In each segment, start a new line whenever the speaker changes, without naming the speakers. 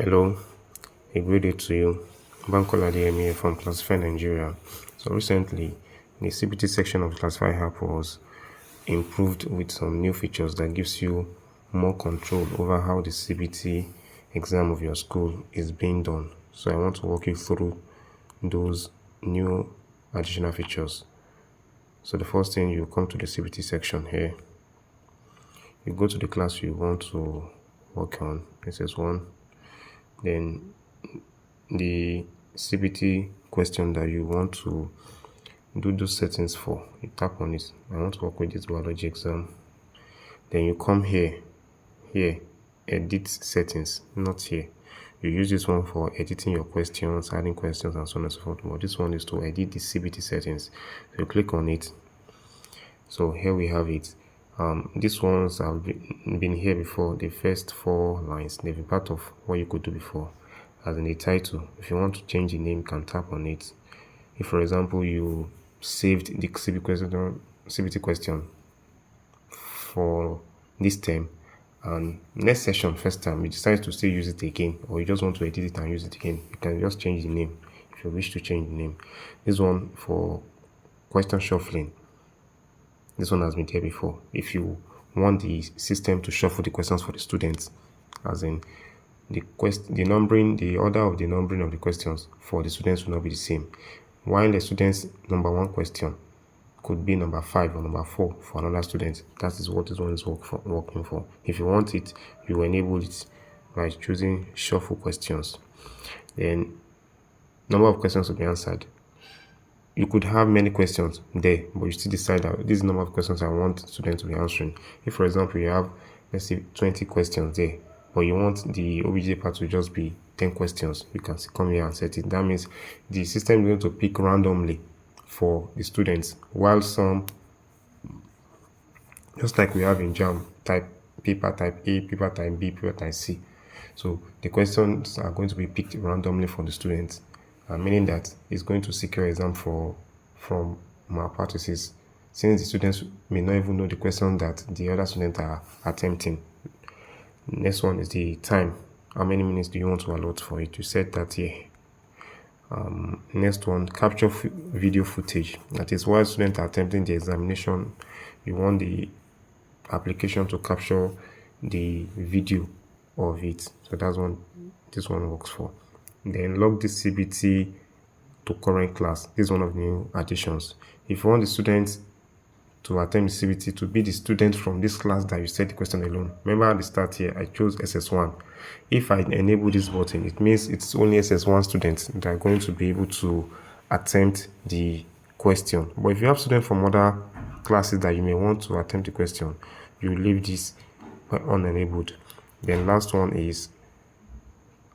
Hello, a great day to you. Bankola DMA from Klacify Nigeria. So recently, the CBT section of the Klacify app was improved with some new features that gives you more control over how the CBT exam of your school is being done. So I want to walk you through those new additional features. So the first thing, you come to the CBT section here. You go to the class you want to work on, SS1. Then the CBT question that you want to do those settings for, you tap on it. I want to work with this biology exam. Then you come here, edit settings, not here. You use this one for editing your questions, adding questions, and so on and so forth. But this one is to edit the CBT settings. So you click on it. So here we have it. These ones have been here before. The first 4 lines, they've been part of what you could do before. As in the title, if you want to change the name, you can tap on it. If, for example, you saved the CBT question for this term, and next session, first time, you decide to still use it again, or you just want to edit it and use it again, you can just change the name if you wish to change the name. This one for question shuffling, this one has been there before. If you want the system to shuffle the questions for the students, as in the numbering, the order of the numbering of the questions for the students will not be the same. While the student's number 1 question could be number 5 or number 4 for another student. That is what this one is working for. If you want it, you enable it by choosing shuffle questions. Then number of questions to be answered. You could have many questions there, but you still decide that this is the number of questions I want students to be answering. If, for example, you have, let's say, 20 questions there, but you want the OBJ part to just be 10 questions, you can come here and set it. That means the system is going to pick randomly for the students, while some, just like we have in JAM, paper type A, paper type B, paper type C. So the questions are going to be picked randomly for the students, meaning that it's going to secure exam from malpractices, since the students may not even know the question that the other students are attempting. Next one is the time. How many minutes do you want to allot for it? You set that here. Next one, capture video footage. That is, while students are attempting the examination, you want the application to capture the video of it. So that's one this one works for. Then log the CBT to current class. This is one of the new additions. If you want the students to attempt the CBT to be the student from this class that you set the question alone. Remember at the start here, I chose SS1. If I enable this button, it means it's only SS1 students that are going to be able to attempt the question. But if you have students from other classes that you may want to attempt the question, you leave this unenabled. Then last one is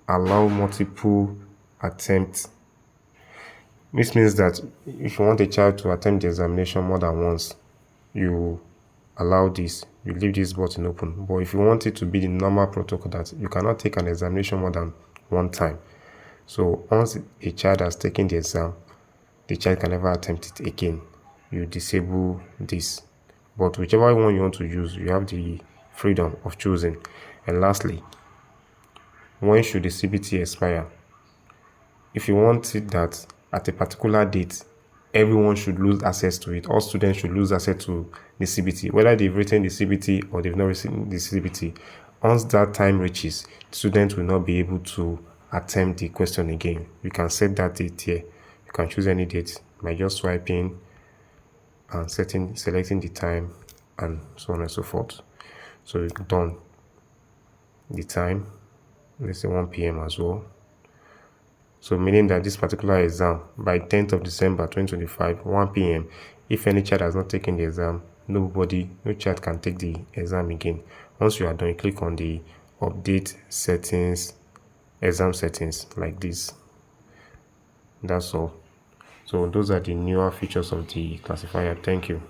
allow multiple attempts. This means that if you want a child to attempt the examination more than once, you allow this, you leave this button open. But if you want it to be the normal protocol that you cannot take an examination more than 1 time, so once a child has taken the exam, the child can never attempt it again. You disable this. But whichever one you want to use, you have the freedom of choosing. And lastly, when should the CBT expire? If you want it that at a particular date, everyone should lose access to it. All students should lose access to the CBT, whether they've written the CBT or they've not written the CBT. Once that time reaches, students will not be able to attempt the question again. You can set that date here. You can choose any date by just swiping and selecting the time and so on and so forth. So it's done. The time, let's say 1 p.m. as well. So meaning that this particular exam, by 10th of December 2025, 1 p.m., if any child has not taken the exam, no child can take the exam again. Once you are done, you click on the update settings, exam settings, like this. That's all. So those are the newer features of the Klacify app. Thank you.